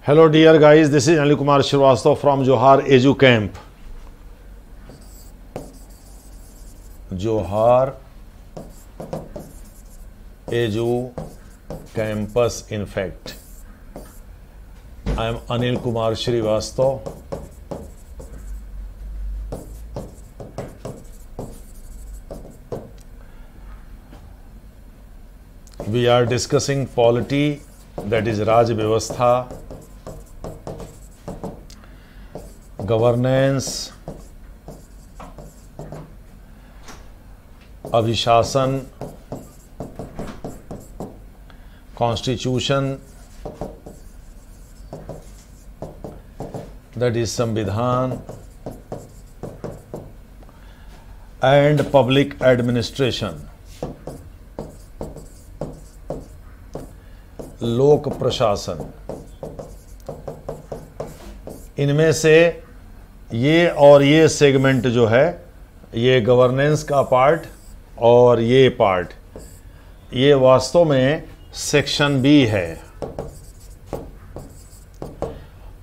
Hello dear guys, this is Anil Kumar Srivastava from Johar Edu Camp. Johar Edu Campus, in fact. I am Anil Kumar Srivastava. We are discussing polity, that is Raj Vyavastha, governance, अभिशासन, constitution, that is संविधान, and public administration, लोक प्रशासन। इनमें से ये और ये segment जो है, ये गवर्नेंस का पार्ट और ये पार्ट, ये वास्तव में सेक्शन बी है,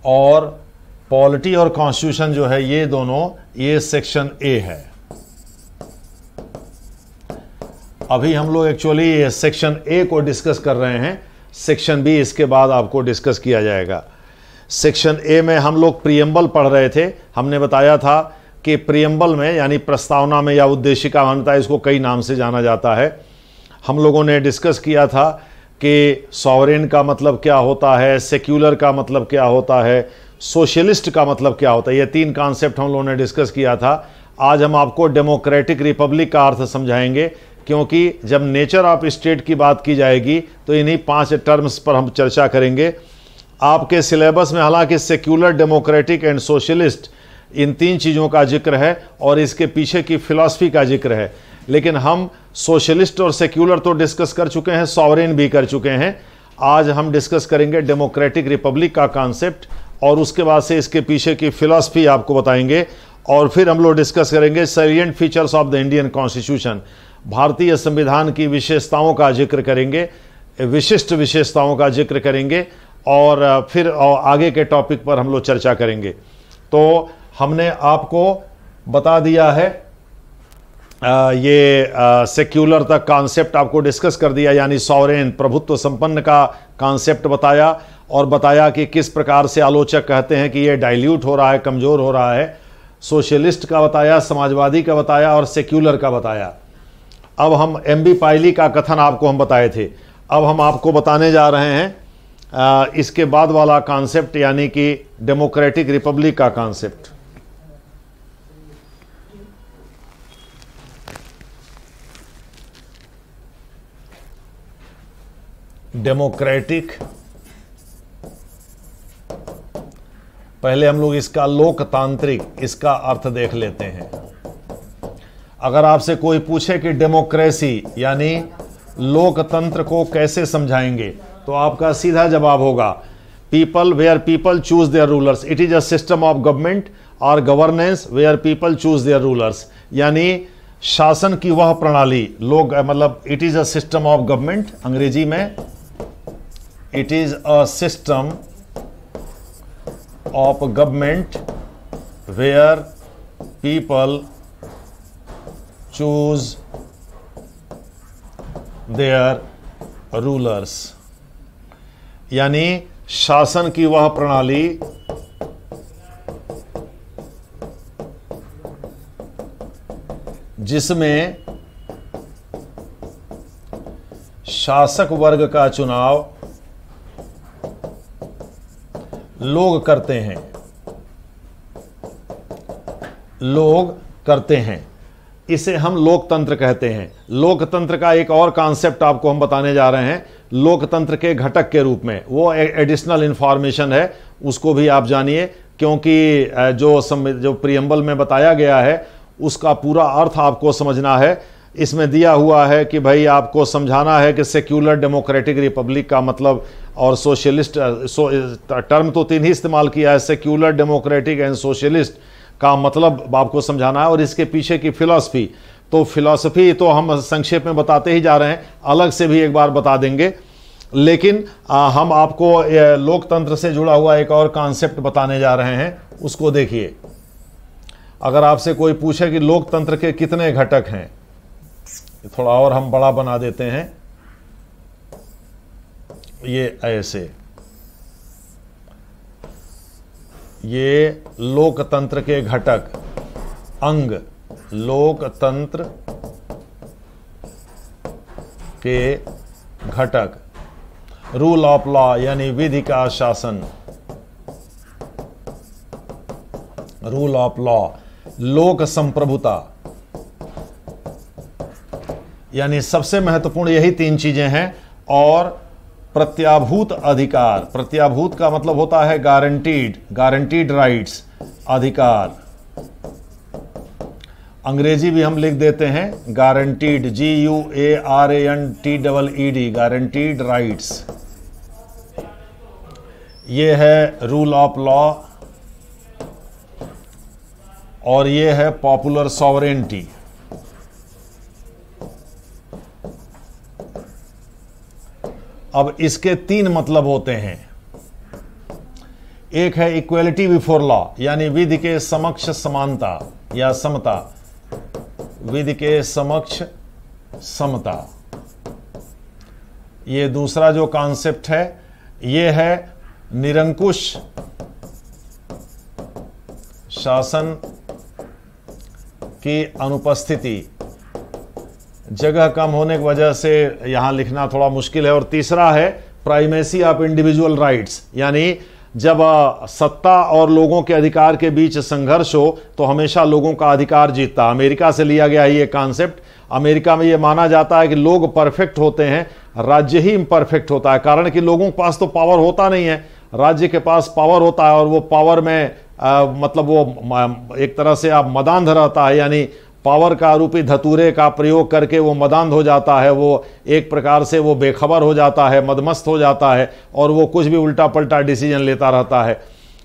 और पॉलिटी और कॉन्स्टिट्यूशन जो है ये दोनों, ये सेक्शन ए है। अभी हम लोग एक्चुअली ये सेक्शन ए को डिस्कस कर रहे हैं, सेक्शन बी इसके बाद आपको डिस्कस किया जाएगा। सेक्शन ए में हम लोग प्रीएम्बल पढ़ रहे थे। हमने बताया था कि प्रीएम्बल में यानी प्रस्तावना में या उद्देशिका मान्यता, इसको कई नाम से जाना जाता है। हम लोगों ने डिस्कस किया था कि सॉवरेन का मतलब क्या होता है, सेक्युलर का मतलब क्या होता है, सोशलिस्ट का मतलब क्या होता है। ये तीन कॉन्सेप्ट हम लोगों ने डिस्कस किया था। आज हम आपको डेमोक्रेटिक रिपब्लिक का अर्थ समझाएंगे, क्योंकि जब नेचर ऑफ स्टेट की बात की जाएगी तो इन्हीं 5 टर्म्स पर हम चर्चा करेंगे। आपके सिलेबस में हालांकि सेक्युलर, डेमोक्रेटिक एंड सोशलिस्ट, इन 3 चीज़ों का जिक्र है और इसके पीछे की फिलॉसफी का जिक्र है, लेकिन हम सोशलिस्ट और सेक्युलर तो डिस्कस कर चुके हैं, सॉवरेन भी कर चुके हैं। आज हम डिस्कस करेंगे डेमोक्रेटिक रिपब्लिक का कॉन्सेप्ट, और उसके बाद से इसके पीछे की फिलॉसफी आपको बताएंगे, और फिर हम लोग डिस्कस करेंगे salient features of the Indian constitution, भारतीय संविधान की विशेषताओं का जिक्र करेंगे, विशिष्ट विशेषताओं का जिक्र करेंगे, और फिर आगे के टॉपिक पर हम लोग चर्चा करेंगे। तो हमने आपको बता दिया है, ये सेक्युलर तक कॉन्सेप्ट आपको डिस्कस कर दिया, यानी सॉवरेन, प्रभुत्व संपन्न का कॉन्सेप्ट बताया, और बताया कि किस प्रकार से आलोचक कहते हैं कि ये डाइल्यूट हो रहा है, कमज़ोर हो रहा है। सोशलिस्ट का बताया, समाजवादी का बताया, और सेक्युलर का बताया। अब हम एम.बी. पायली का कथन आपको हम बताए थे, अब हम आपको बताने जा रहे हैं इसके बाद वाला कॉन्सेप्ट, यानी कि डेमोक्रेटिक रिपब्लिक का कॉन्सेप्ट। डेमोक्रेटिक, पहले हम लोग इसका लोकतांत्रिक, इसका अर्थ देख लेते हैं। अगर आपसे कोई पूछे कि डेमोक्रेसी यानी लोकतंत्र को कैसे समझाएंगे, तो आपका सीधा जवाब होगा people where people choose their rulers. It is a system of government और governance where people choose their rulers, यानी शासन की वह प्रणाली, लोग मतलब it is a system of government, अंग्रेजी में it is a system of government where people choose their rulers, यानी शासन की वह प्रणाली जिसमें शासक वर्ग का चुनाव लोग करते हैं, लोग करते हैं, इसे हम लोकतंत्र कहते हैं। लोकतंत्र का एक और कॉन्सेप्ट आपको हम बताने जा रहे हैं, लोकतंत्र के घटक के रूप में, वो एडिशनल इंफॉर्मेशन है, उसको भी आप जानिए, क्योंकि जो प्रीएम्बल में बताया गया है उसका पूरा अर्थ आपको समझना है। इसमें दिया हुआ है कि भाई आपको समझाना है कि सेक्युलर डेमोक्रेटिक रिपब्लिक का मतलब, और सोशलिस्ट टर्म तो 3 ही इस्तेमाल किया है, सेक्युलर, डेमोक्रेटिक एंड सोशलिस्ट का मतलब आपको समझाना है, और इसके पीछे की फिलॉसफी। तो फिलॉसफी तो हम संक्षेप में बताते ही जा रहे हैं, अलग से भी एक बार बता देंगे। लेकिन हम आपको लोकतंत्र से जुड़ा हुआ एक और कॉन्सेप्ट बताने जा रहे हैं, उसको देखिए। अगर आपसे कोई पूछे कि लोकतंत्र के कितने घटक हैं, थोड़ा और हम बड़ा बना देते हैं, ये ऐसे, ये लोकतंत्र के घटक, अंग, लोकतंत्र के घटक, रूल ऑफ लॉ यानी विधि का शासन, रूल ऑफ लॉ, लोक संप्रभुता, यानी सबसे महत्वपूर्ण यही तीन चीजें हैं। और प्रत्याभूत अधिकार, प्रत्याभूत का मतलब होता है गारंटीड, गारंटीड राइट्स, अधिकार, अंग्रेजी भी हम लिख देते हैं गारंटीड, GUARANTEED, गारंटीड राइट्स। ये है रूल ऑफ लॉ और ये है पॉपुलर सॉवरेनिटी। अब इसके तीन मतलब होते हैं। एक है इक्वलिटी बिफोर लॉ, यानी विधि के समक्ष समानता या समता, विधि के समक्ष समता। ये दूसरा जो कॉन्सेप्ट है ये है निरंकुश शासन की अनुपस्थिति, जगह कम होने की वजह से यहां लिखना थोड़ा मुश्किल है। और तीसरा है प्राइमेसी ऑफ इंडिविजुअल राइट्स, यानी जब सत्ता और लोगों के अधिकार के बीच संघर्ष हो तो हमेशा लोगों का अधिकार जीतता। अमेरिका से लिया गया ये कॉन्सेप्ट। अमेरिका में ये माना जाता है कि लोग परफेक्ट होते हैं, राज्य ही इम्परफेक्ट होता है। कारण कि लोगों के पास तो पावर होता नहीं है, राज्य के पास पावर होता है और वो पावर में मतलब वो एक तरह से आप मदांध रहता है, यानी पावर का रूपी धतूरे का प्रयोग करके वो मदांध हो जाता है, वो एक प्रकार से वो बेखबर हो जाता है, मदमस्त हो जाता है और वो कुछ भी उल्टा पलटा डिसीजन लेता रहता है।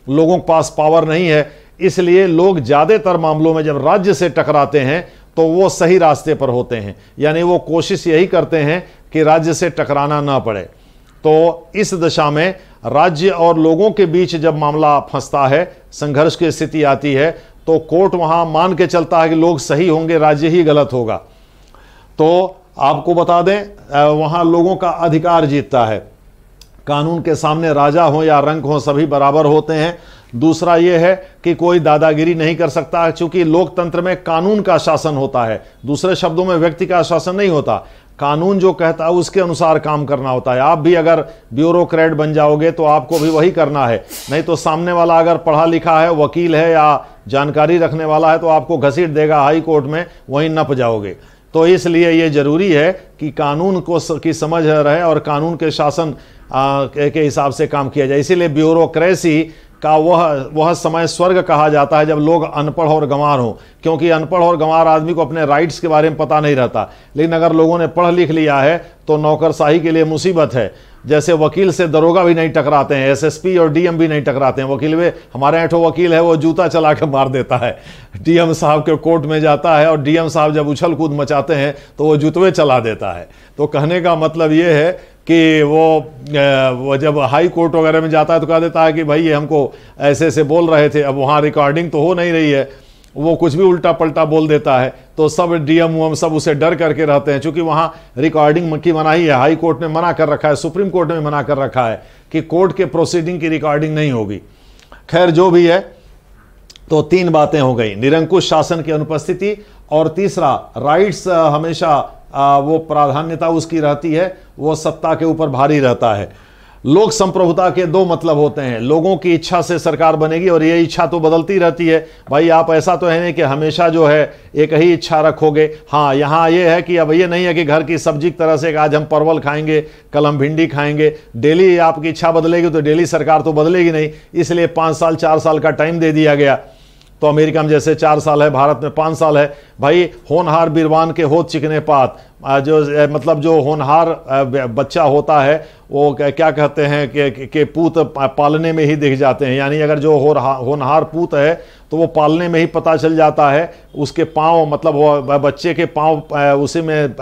लोगों के पास पावर नहीं है, इसलिए लोग ज़्यादातर मामलों में जब राज्य से टकराते हैं तो वो सही रास्ते पर होते हैं, यानी वो कोशिश यही करते हैं कि राज्य से टकराना ना पड़े। तो इस दशा में राज्य और लोगों के बीच जब मामला फंसता है, संघर्ष की स्थिति आती है, तो कोर्ट वहां मान के चलता है कि लोग सही होंगे, राज्य ही गलत होगा। तो आपको बता दें वहां लोगों का अधिकार जीतता है, कानून के सामने राजा हो या रंक हो सभी बराबर होते हैं। दूसरा यह है कि कोई दादागिरी नहीं कर सकता, क्योंकि लोकतंत्र में कानून का शासन होता है, दूसरे शब्दों में व्यक्ति का शासन नहीं होता। कानून जो कहता है उसके अनुसार काम करना होता है। आप भी अगर ब्यूरोक्रेट बन जाओगे तो आपको भी वही करना है, नहीं तो सामने वाला अगर पढ़ा लिखा है, वकील है या जानकारी रखने वाला है तो आपको घसीट देगा हाई कोर्ट में, वहीं नप जाओगे। तो इसलिए ये जरूरी है कि कानून को की समझ रहे और कानून के शासन के हिसाब से काम किया जाए। इसीलिए ब्यूरोक्रेसी का वह समय स्वर्ग कहा जाता है जब लोग अनपढ़ और गंवार हों, क्योंकि अनपढ़ और गंवार आदमी को अपने राइट्स के बारे में पता नहीं रहता। लेकिन अगर लोगों ने पढ़ लिख लिया है तो नौकरशाही के लिए मुसीबत है। जैसे वकील से दरोगा भी नहीं टकराते हैं, एसएसपी और डीएम भी नहीं टकराते हैं। वकील में हमारे यहाँ तो वकील है वो जूता चला के मार देता है, डीएम साहब के कोर्ट में जाता है और डीएम साहब जब उछल कूद मचाते हैं तो वो जूतवे चला देता है। तो कहने का मतलब ये है कि वो जब हाई कोर्ट वगैरह में जाता है तो कह देता है कि भाई ये हमको ऐसे ऐसे बोल रहे थे, अब वहाँ रिकॉर्डिंग तो हो नहीं रही है, वो कुछ भी उल्टा पलटा बोल देता है। तो सब डीएम उम सब उसे डर करके रहते हैं, क्योंकि वहाँ रिकॉर्डिंग की मनाही है। हाई कोर्ट ने मना कर रखा है, सुप्रीम कोर्ट ने मना कर रखा है कि कोर्ट के प्रोसीडिंग की रिकॉर्डिंग नहीं होगी। खैर जो भी है, तो तीन बातें हो गई, निरंकुश शासन की अनुपस्थिति, और तीसरा राइट्स हमेशा वो प्राधान्यता उसकी रहती है, वो सत्ता के ऊपर भारी रहता है। लोक संप्रभुता के दो मतलब होते हैं, लोगों की इच्छा से सरकार बनेगी और ये इच्छा तो बदलती रहती है। भाई आप ऐसा तो है नहीं कि हमेशा जो है एक ही इच्छा रखोगे। हाँ, यहाँ ये है कि अब ये नहीं है कि घर की सब्जी की तरह से आज हम परवल खाएंगे, कल हम भिंडी खाएंगे। डेली आपकी इच्छा बदलेगी तो डेली सरकार तो बदलेगी नहीं, इसलिए 5 साल 4 साल का टाइम दे दिया गया। तो अमेरिका में जैसे 4 साल है, भारत में 5 साल है। भाई होनहार बीरवान के होत चिकने पात, मतलब जो होनहार बच्चा होता है वो क्या कहते हैं कि पूत पालने में ही दिख जाते हैं। यानी अगर जो होनहार पूत है तो वो पालने में ही पता चल जाता है, उसके पाँव मतलब वो बच्चे के पाँव उसी में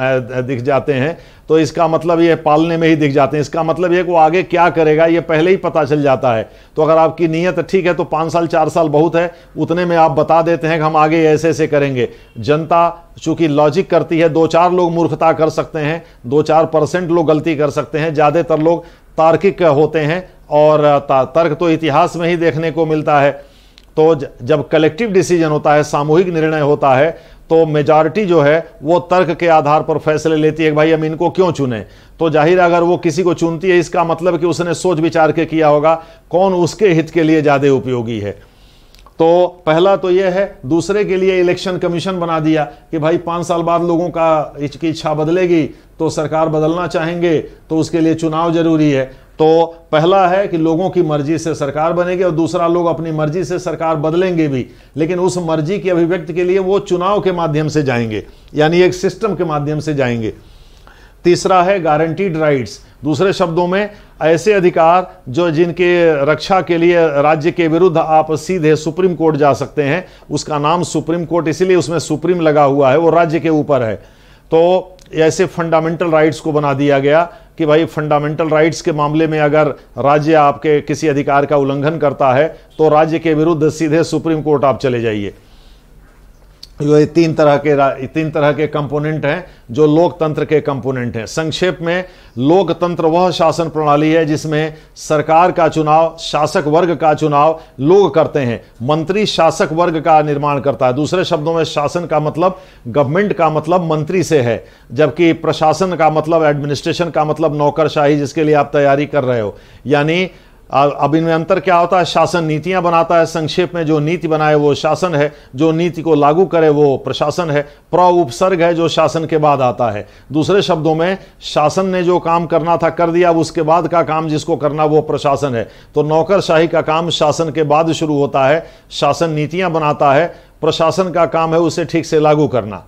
दिख जाते हैं। तो इसका मतलब ये पालने में ही दिख जाते हैं। इसका मतलब ये कि वो आगे क्या करेगा ये पहले ही पता चल जाता है। तो अगर आपकी नीयत ठीक है तो 5 साल 4 साल बहुत है, उतने में आप बता देते हैं कि हम आगे ऐसे ऐसे करेंगे। जनता चूंकि लॉजिक करती है, 2-4 लोग मूर्खता कर सकते हैं, 2-4% लोग गलती कर सकते हैं, ज़्यादातर लोग तार्किक होते हैं और तर्क तो इतिहास में ही देखने को मिलता है। तो जब कलेक्टिव डिसीजन होता है, सामूहिक निर्णय होता है, तो मेजॉरिटी जो है वो तर्क के आधार पर फैसले लेती है कि भाई हम इनको क्यों चुने। तो जाहिर अगर वो किसी को चुनती है इसका मतलब कि उसने सोच विचार के किया होगा कौन उसके हित के लिए ज़्यादा उपयोगी है। तो पहला तो यह है। दूसरे के लिए इलेक्शन कमीशन बना दिया कि भाई 5 साल बाद लोगों की इच्छा बदलेगी तो सरकार बदलना चाहेंगे तो उसके लिए चुनाव जरूरी है। तो पहला है कि लोगों की मर्जी से सरकार बनेगी और दूसरा लोग अपनी मर्जी से सरकार बदलेंगे भी, लेकिन उस मर्जी की अभिव्यक्ति के लिए वो चुनाव के माध्यम से जाएंगे, यानी एक सिस्टम के माध्यम से जाएंगे। तीसरा है गारंटीड राइट्स, दूसरे शब्दों में ऐसे अधिकार जो जिनके रक्षा के लिए राज्य के विरुद्ध आप सीधे सुप्रीम कोर्ट जा सकते हैं। उसका नाम सुप्रीम कोर्ट इसलिए उसमें सुप्रीम लगा हुआ है, वो राज्य के ऊपर है। तो ऐसे फंडामेंटल राइट्स को बना दिया गया कि भाई फंडामेंटल राइट्स के मामले में अगर राज्य आपके किसी अधिकार का उल्लंघन करता है तो राज्य के विरुद्ध सीधे सुप्रीम कोर्ट आप चले जाइए। ये 3 तरह के कंपोनेंट हैं जो लोकतंत्र के कंपोनेंट हैं। संक्षेप में लोकतंत्र वह शासन प्रणाली है जिसमें सरकार का चुनाव, शासक वर्ग का चुनाव लोग करते हैं, मंत्री शासक वर्ग का निर्माण करता है। दूसरे शब्दों में शासन का मतलब, गवर्नमेंट का मतलब मंत्री से है, जबकि प्रशासन का मतलब, एडमिनिस्ट्रेशन का मतलब नौकरशाही जिसके लिए आप तैयारी कर रहे हो। यानी अब इनमें अंतर क्या होता है? शासन नीतियां बनाता है, संक्षेप में जो नीति बनाए वो शासन है, जो नीति को लागू करे वो प्रशासन है, उपसर्ग है जो शासन के बाद आता है। दूसरे शब्दों में शासन ने जो काम करना था कर दिया, अब उसके बाद का काम जिसको करना वो प्रशासन है। तो नौकरशाही का काम शासन के बाद शुरू होता है, शासन नीतियां बनाता है, प्रशासन का काम है उसे ठीक से लागू करना।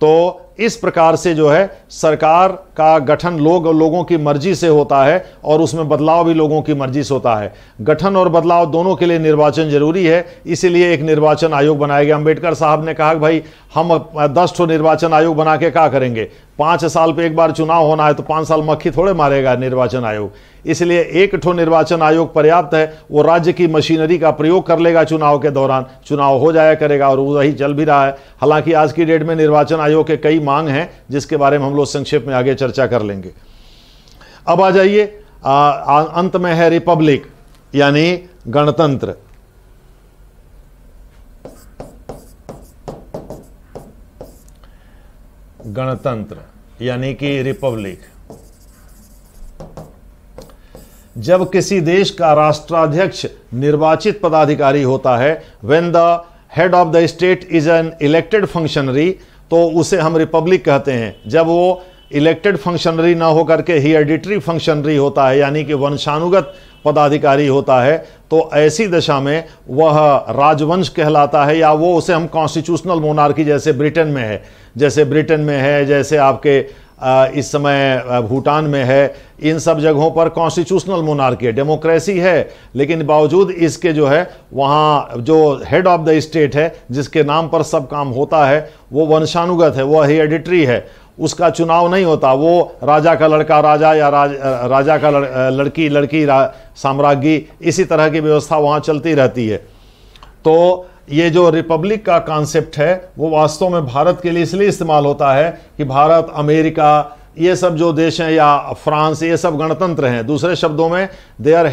तो इस प्रकार से जो है सरकार का गठन लोगों की मर्जी से होता है और उसमें बदलाव भी लोगों की मर्जी से होता है। गठन और बदलाव दोनों के लिए निर्वाचन जरूरी है, इसीलिए एक निर्वाचन आयोग बनाया गया। अम्बेडकर साहब ने कहा कि भाई हम 10 ठो निर्वाचन आयोग बना के क्या करेंगे, 5 साल पे एक बार चुनाव होना है तो 5 साल मक्खी थोड़े मारेगा निर्वाचन आयोग। इसलिए 1 ठो निर्वाचन आयोग पर्याप्त है, वो राज्य की मशीनरी का प्रयोग कर लेगा चुनाव के दौरान, चुनाव हो जाया करेगा और वही चल भी रहा है। हालांकि आज की डेट में निर्वाचन आयोग के कई मांग हैं जिसके बारे में हम लोग संक्षेप में आगे चर्चा कर लेंगे। अब आ जाइए अंत में है रिपब्लिक यानी गणतंत्र। गणतंत्र यानी कि रिपब्लिक। जब किसी देश का राष्ट्राध्यक्ष निर्वाचित पदाधिकारी होता है, when the head of the state is an elected functionary, तो उसे हम रिपब्लिक कहते हैं। जब वो इलेक्टेड फंक्शनरी ना होकर के हेरिडिटरी फंक्शनरी होता है, यानी कि वंशानुगत पदाधिकारी होता है, तो ऐसी दशा में वह राजवंश कहलाता है, या वो उसे हम कॉन्स्टिट्यूशनल मोनार्की जैसे ब्रिटेन में है, जैसे आपके इस समय भूटान में है, इन सब जगहों पर कॉन्स्टिट्यूशनल मोनार्की है, डेमोक्रेसी है, लेकिन बावजूद इसके जो है वहाँ जो हेड ऑफ द स्टेट है जिसके नाम पर सब काम होता है वो वंशानुगत है, वो हेरिडिटरी है, उसका चुनाव नहीं होता। वो राजा का लड़का राजा या राजा का लड़की साम्राज्ञी, इसी तरह की व्यवस्था वहाँ चलती रहती है। तो ये जो रिपब्लिक का कॉन्सेप्ट है वो वास्तव में भारत के लिए इसलिए इस्तेमाल होता है कि भारत, अमेरिका, ये सब जो देश हैं, या फ्रांस, ये सब गणतंत्र हैं। दूसरे शब्दों में their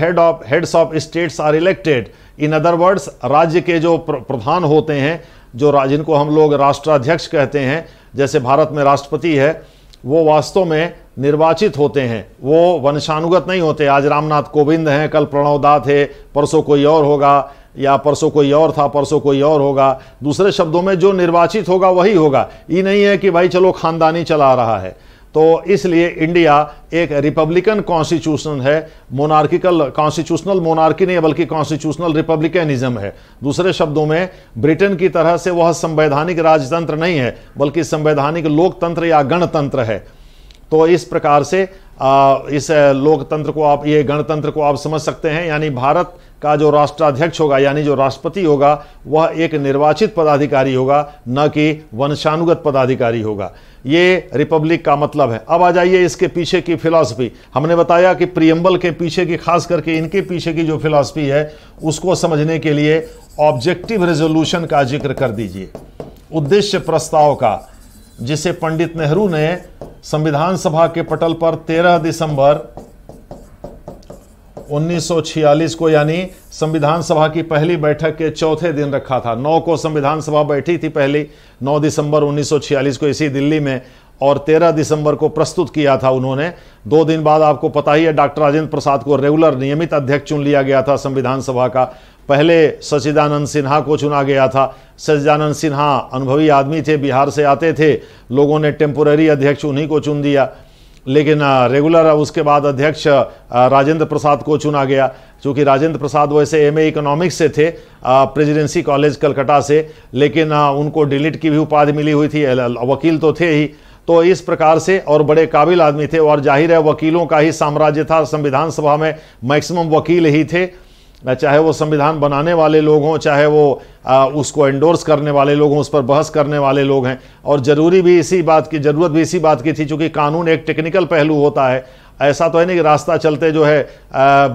heads of states are elected. In other words, राज्य के जो प्रधान होते हैं, जिनको हम लोग राष्ट्राध्यक्ष कहते हैं, जैसे भारत में राष्ट्रपति है, वो वास्तव में निर्वाचित होते हैं, वो वंशानुगत नहीं होते। आज रामनाथ कोविंद हैं, कल प्रणव दा थे, परसों कोई और होगा, या परसों कोई और था, परसों कोई और होगा। दूसरे शब्दों में जो निर्वाचित होगा वही होगा। ये नहीं है कि भाई चलो खानदानी चला रहा है। तो इसलिए इंडिया एक रिपब्लिकन कॉन्स्टिट्यूशन है, मोनार्किकल कॉन्स्टिट्यूशनल मोनार्की नहीं बल्कि कॉन्स्टिट्यूशनल रिपब्लिकनिज्म है। दूसरे शब्दों में ब्रिटेन की तरह से वह संवैधानिक राजतंत्र नहीं है बल्कि संवैधानिक लोकतंत्र या गणतंत्र है। तो इस प्रकार से इस लोकतंत्र को आप, ये गणतंत्र को आप समझ सकते हैं, यानी भारत का जो राष्ट्राध्यक्ष होगा यानी जो राष्ट्रपति होगा वह एक निर्वाचित पदाधिकारी होगा, न कि वंशानुगत पदाधिकारी होगा। ये रिपब्लिक का मतलब है। अब आ जाइए इसके पीछे की फिलॉसफी। हमने बताया कि प्रियम्बल के पीछे की, खास करके इनके पीछे की जो फिलॉसफी है उसको समझने के लिए ऑब्जेक्टिव रेजोल्यूशन का जिक्र कर दीजिए, उद्देश्य प्रस्ताव का, जिसे पंडित नेहरू ने संविधान सभा के पटल पर 13 दिसंबर 1946 को, यानी संविधान सभा की पहली बैठक के चौथे दिन रखा था। 9 को संविधान सभा बैठी थी पहली, 9 दिसंबर 1946 को इसी दिल्ली में, और 13 दिसंबर को प्रस्तुत किया था उन्होंने। 2 दिन बाद आपको पता ही है डॉक्टर राजेंद्र प्रसाद को रेगुलर नियमित अध्यक्ष चुन लिया गया था संविधान सभा का। पहले सच्चिदानंद सिन्हा को चुना गया था। सच्चिदानंद सिन्हा अनुभवी आदमी थे, बिहार से आते थे, लोगों ने टेम्पोररी अध्यक्ष उन्हीं को चुन दिया, लेकिन रेगुलर उसके बाद अध्यक्ष राजेंद्र प्रसाद को चुना गया। चूँकि राजेंद्र प्रसाद वैसे एमए इकोनॉमिक्स से थे प्रेसिडेंसी कॉलेज कलकत्ता से, लेकिन उनको डिलीट की भी उपाधि मिली हुई थी, वकील तो थे ही। तो इस प्रकार से, और बड़े काबिल आदमी थे, और जाहिर है वकीलों का ही साम्राज्य था संविधान सभा में, मैक्सिमम वकील ही थे, चाहे वो संविधान बनाने वाले लोग हों, चाहे वो उसको एंडोर्स करने वाले लोग हों, उस पर बहस करने वाले लोग हैं। और ज़रूरत भी इसी बात की थी, चूँकि कानून एक टेक्निकल पहलू होता है। ऐसा तो है नहीं कि रास्ता चलते जो है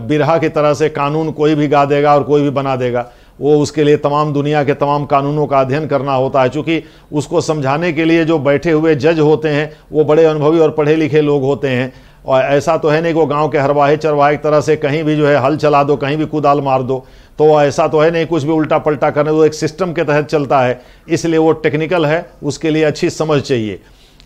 बिरहा की तरह से कानून कोई भी गा देगा और कोई भी बना देगा। वो उसके लिए तमाम दुनिया के तमाम कानूनों का अध्ययन करना होता है, चूँकि उसको समझाने के लिए जो बैठे हुए जज होते हैं वो बड़े अनुभवी और पढ़े लिखे लोग होते हैं। और ऐसा तो है नहीं कि वो गाँव के हरवाहे चरवाहे की तरह से कहीं भी जो है हल चला दो, कहीं भी कुदाल मार दो, तो ऐसा तो है नहीं कुछ भी उल्टा पलटा करने, वो एक सिस्टम के तहत चलता है, इसलिए वो टेक्निकल है, उसके लिए अच्छी समझ चाहिए।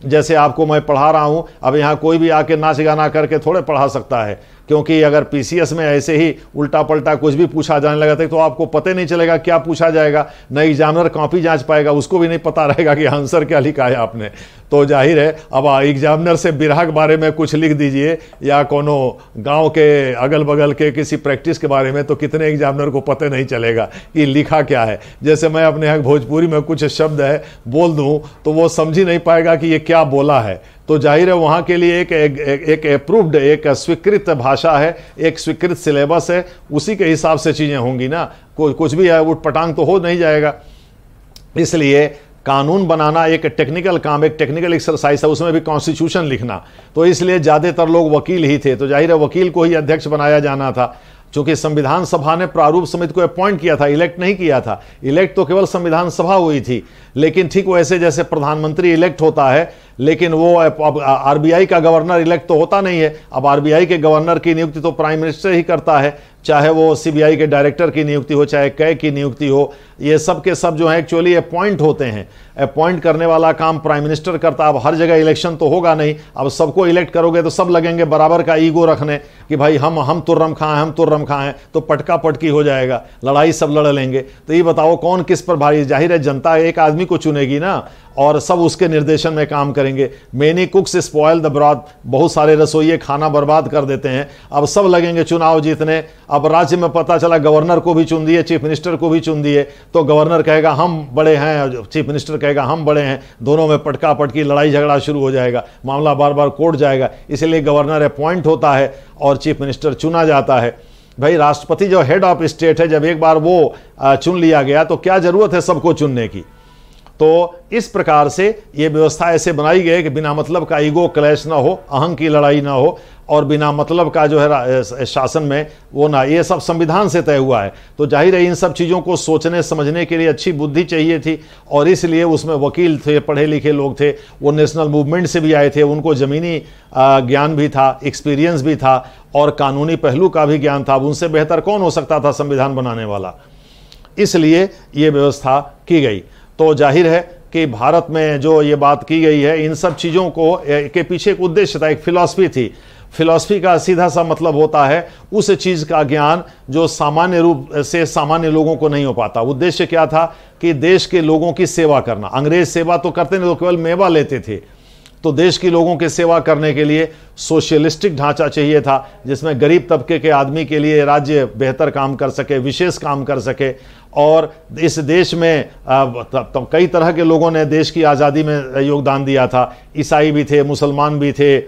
जैसे आपको मैं पढ़ा रहा हूँ, अब यहाँ कोई भी आके नाच गाना करके थोड़े पढ़ा सकता है, क्योंकि अगर पीसीएस में ऐसे ही उल्टा पलटा कुछ भी पूछा जाने लगा था तो आपको पता नहीं चलेगा क्या पूछा जाएगा, न एग्जामिनर कॉपी जांच पाएगा, उसको भी नहीं पता रहेगा कि आंसर क्या लिखा है आपने। तो जाहिर है अब एग्जामिनर से बिरहा के बारे में कुछ लिख दीजिए या कोनो गांव के अगल बगल के किसी प्रैक्टिस के बारे में, तो कितने एग्जामिनर को पता नहीं चलेगा कि लिखा क्या है। जैसे मैं अपने यहाँ भोजपुरी में कुछ शब्द है बोल दूँ तो वो समझ ही नहीं पाएगा कि ये क्या बोला है। तो जाहिर है वहाँ के लिए एक अप्रूव्ड, एक स्वीकृत भाषा है, एक स्वीकृत सिलेबस है, उसी के हिसाब से चीज़ें होंगी ना, कुछ भी है उठ पटांग तो हो नहीं जाएगा। इसलिए कानून बनाना एक टेक्निकल काम, एक टेक्निकल एक्सरसाइज है, उसमें भी कॉन्स्टिट्यूशन लिखना, तो इसलिए ज़्यादातर लोग वकील ही थे, तो जाहिर है वकील को ही अध्यक्ष बनाया जाना था। चूंकि संविधान सभा ने प्रारूप समिति को अपॉइंट किया था, इलेक्ट नहीं किया था, इलेक्ट तो केवल संविधान सभा हुई थी। लेकिन ठीक वैसे जैसे प्रधानमंत्री इलेक्ट होता है, लेकिन वो अब आरबीआई का गवर्नर इलेक्ट तो होता नहीं है। अब आरबीआई के गवर्नर की नियुक्ति तो प्राइम मिनिस्टर ही करता है, चाहे वो सीबीआई के डायरेक्टर की नियुक्ति हो, चाहे कै की नियुक्ति हो, ये सब के सब जो है एक्चुअली अपॉइंट होते हैं। अपॉइंट करने वाला काम प्राइम मिनिस्टर करता। अब हर जगह इलेक्शन तो होगा नहीं, अब सबको इलेक्ट करोगे तो सब लगेंगे बराबर का ईगो रखने कि भाई हम तुर्रम खां, हम तुर्रम खां हैं, तो पटका पटकी हो जाएगा, लड़ाई सब लड़ लेंगे। तो ये बताओ कौन किस पर भारी। जाहिर है जनता एक आदमी को चुनेगी ना, और सब उसके निर्देशन में काम करेंगे। मेनी कुक्स स्पॉइल द ब्रॉथ, बहुत सारे रसोइये खाना बर्बाद कर देते हैं। अब सब लगेंगे चुनाव जीतने। अब राज्य में पता चला गवर्नर को भी चुन दिए, चीफ मिनिस्टर को भी चुन दिए, तो गवर्नर कहेगा हम बड़े हैं, चीफ मिनिस्टर कहेगा हम बड़े हैं, दोनों में पटका पटकी लड़ाई झगड़ा शुरू हो जाएगा, मामला बार बार कोर्ट जाएगा। इसलिए गवर्नर अपॉइंट होता है और चीफ मिनिस्टर चुना जाता है। भाई राष्ट्रपति जो हेड ऑफ स्टेट है, जब एक बार वो चुन लिया गया तो क्या जरूरत है सबको चुनने की। तो इस प्रकार से ये व्यवस्था ऐसे बनाई गई कि बिना मतलब का ईगो क्लैश ना हो, अहंग की लड़ाई ना हो, और बिना मतलब का जो है शासन में वो ना, ये सब संविधान से तय हुआ है। तो जाहिर है इन सब चीज़ों को सोचने समझने के लिए अच्छी बुद्धि चाहिए थी, और इसलिए उसमें वकील थे, पढ़े लिखे लोग थे, वो नेशनल मूवमेंट से भी आए थे, उनको ज़मीनी ज्ञान भी था, एक्सपीरियंस भी था, और कानूनी पहलू का भी ज्ञान था। उनसे बेहतर कौन हो सकता था संविधान बनाने वाला। इसलिए ये व्यवस्था की गई। तो जाहिर है कि भारत में जो ये बात की गई है, इन सब चीज़ों को के पीछे एक उद्देश्य था, एक फिलॉसफी थी। फिलॉसफी का सीधा सा मतलब होता है उस चीज़ का ज्ञान जो सामान्य रूप से सामान्य लोगों को नहीं हो पाता। उद्देश्य क्या था कि देश के लोगों की सेवा करना। अंग्रेज सेवा तो करते नहीं, तो केवल मेवा लेते थे। तो देश के लोगों की सेवा करने के लिए सोशलिस्टिक ढांचा चाहिए था, जिसमें गरीब तबके के आदमी के लिए राज्य बेहतर काम कर सके, विशेष काम कर सके। और इस देश में कई तरह के लोगों ने देश की आज़ादी में योगदान दिया था। ईसाई भी थे, मुसलमान भी थे,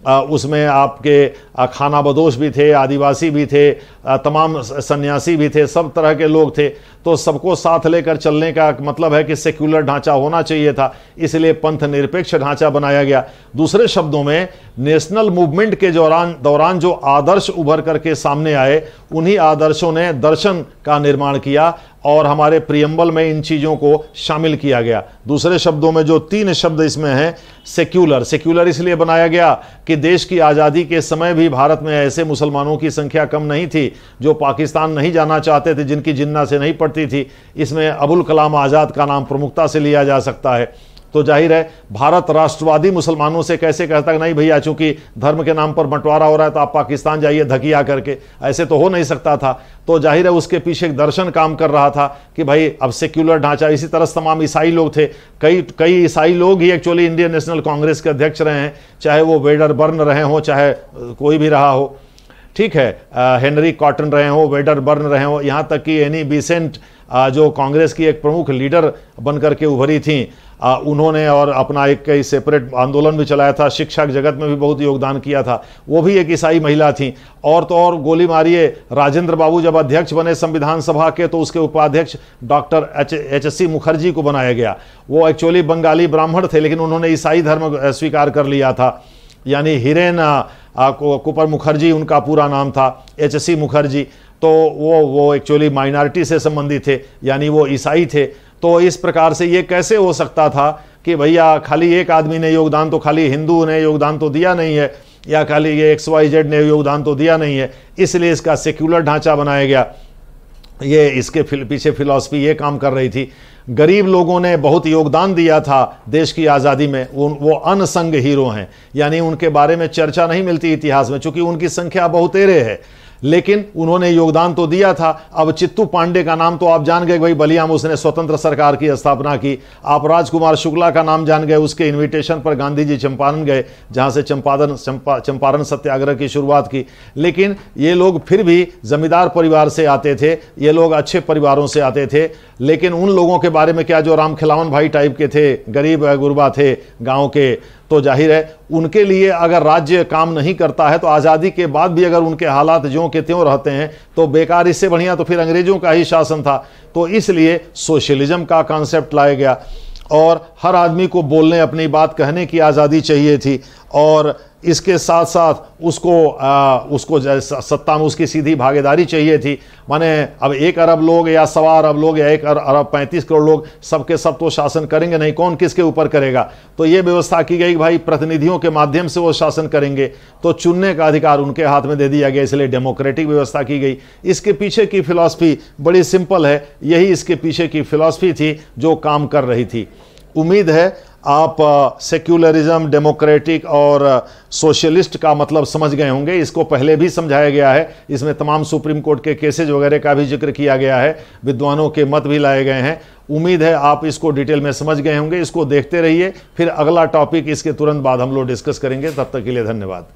उसमें आपके खानाबदोश भी थे, आदिवासी भी थे, तमाम सन्यासी भी थे, सब तरह के लोग थे। तो सबको साथ लेकर चलने का मतलब है कि सेक्युलर ढांचा होना चाहिए था, इसलिए पंथ निरपेक्ष ढांचा बनाया गया। दूसरे शब्दों में नेशनल मूवमेंट के दौरान जो आदर्श उभर करके सामने आए, उन्हीं आदर्शों ने दर्शन का निर्माण किया और हमारे प्रियम्बल में इन चीज़ों को शामिल किया गया। दूसरे शब्दों में जो 3 शब्द इसमें हैं, सेक्युलर इसलिए बनाया गया कि देश की आज़ादी के समय भी भारत में ऐसे मुसलमानों की संख्या कम नहीं थी जो पाकिस्तान नहीं जाना चाहते थे, जिनकी जिन्ना से नहीं पड़ती थी। इसमें अबुल कलाम आज़ाद का नाम प्रमुखता से लिया जा सकता है। तो जाहिर है भारत राष्ट्रवादी मुसलमानों से कैसे कहता है नहीं भैया, चूंकि धर्म के नाम पर बंटवारा हो रहा है तो आप पाकिस्तान जाइए धकिया करके, ऐसे तो हो नहीं सकता था। तो जाहिर है उसके पीछे एक दर्शन काम कर रहा था कि भाई अब सेक्युलर ढांचा। इसी तरह तमाम ईसाई लोग थे, कई ईसाई लोग ही एक्चुअली इंडियन नेशनल कांग्रेस के अध्यक्ष रहे हैं, चाहे वो वेडरबर्न रहे हों, चाहे कोई भी रहा हो, ठीक है, हेनरी कॉटन रहे हो, वेडरबर्न रहे हो, यहाँ तक कि एनी बेसेंट जो कांग्रेस की एक प्रमुख लीडर बनकर के उभरी थी, उन्होंने और अपना एक कई सेपरेट आंदोलन भी चलाया था, शिक्षा के जगत में भी बहुत योगदान किया था, वो भी एक ईसाई महिला थी। और तो और गोली मारिए, राजेंद्र बाबू जब अध्यक्ष बने संविधान सभा के तो उसके उपाध्यक्ष डॉक्टर एच.सी. मुखर्जी को बनाया गया। वो एक्चुअली बंगाली ब्राह्मण थे, लेकिन उन्होंने ईसाई धर्म स्वीकार कर लिया था, यानी हिरेन कुपर मुखर्जी उनका पूरा नाम था, एच.सी. मुखर्जी। तो वो एक्चुअली माइनॉरिटी से संबंधित थे, यानी वो ईसाई थे। तो इस प्रकार से ये कैसे हो सकता था कि भैया खाली एक आदमी ने योगदान, तो खाली हिंदू ने योगदान तो दिया नहीं है, या खाली ये XYZ ने योगदान तो दिया नहीं है, इसलिए इसका सेक्युलर ढांचा बनाया गया। ये इसके पीछे फिलॉसफी ये काम कर रही थी। गरीब लोगों ने बहुत योगदान दिया था देश की आज़ादी में, वो अनसंग हीरो हैं, यानी उनके बारे में चर्चा नहीं मिलती इतिहास में, चूंकि उनकी संख्या बहुतेरे है, लेकिन उन्होंने योगदान तो दिया था। अब चित्तू पांडे का नाम तो आप जान गए, भाई बलिया में उसने स्वतंत्र सरकार की स्थापना की। आप राजकुमार शुक्ला का नाम जान गए, उसके इनविटेशन पर गांधी जी चंपारण गए, जहां से चंपारण सत्याग्रह की शुरुआत की। लेकिन ये लोग फिर भी जमींदार परिवार से आते थे, ये लोग अच्छे परिवारों से आते थे। लेकिन उन लोगों के बारे में क्या जो राम खिलावन भाई टाइप के थे, गरीब गुरबा थे गाँव के, तो जाहिर है उनके लिए अगर राज्य काम नहीं करता है तो आज़ादी के बाद भी अगर उनके हालात ज्यों के त्यों रहते हैं तो बेकार, इससे बढ़िया तो फिर अंग्रेजों का ही शासन था। तो इसलिए सोशलिज्म का कॉन्सेप्ट लाया गया और हर आदमी को बोलने, अपनी बात कहने की आज़ादी चाहिए थी। और इसके साथ साथ उसको सत्ता में उसकी सीधी भागीदारी चाहिए थी। माने अब 1 अरब लोग या 1.25 अरब लोग या 1 अरब 35 करोड़ लोग सबके सब तो शासन करेंगे नहीं, कौन किसके ऊपर करेगा। तो ये व्यवस्था की गई भाई प्रतिनिधियों के माध्यम से वो शासन करेंगे, तो चुनने का अधिकार उनके हाथ में दे दिया गया, इसलिए डेमोक्रेटिक व्यवस्था की गई। इसके पीछे की फिलॉसफी बड़ी सिंपल है, यही इसके पीछे की फिलॉसफी थी जो काम कर रही थी। उम्मीद है आप सेक्युलरिज्म, डेमोक्रेटिक और सोशलिस्ट का मतलब समझ गए होंगे। इसको पहले भी समझाया गया है, इसमें तमाम सुप्रीम कोर्ट के केसेज वगैरह का भी जिक्र किया गया है, विद्वानों के मत भी लाए गए हैं। उम्मीद है आप इसको डिटेल में समझ गए होंगे। इसको देखते रहिए, फिर अगला टॉपिक इसके तुरंत बाद हम लोग डिस्कस करेंगे। तब तक के लिए धन्यवाद।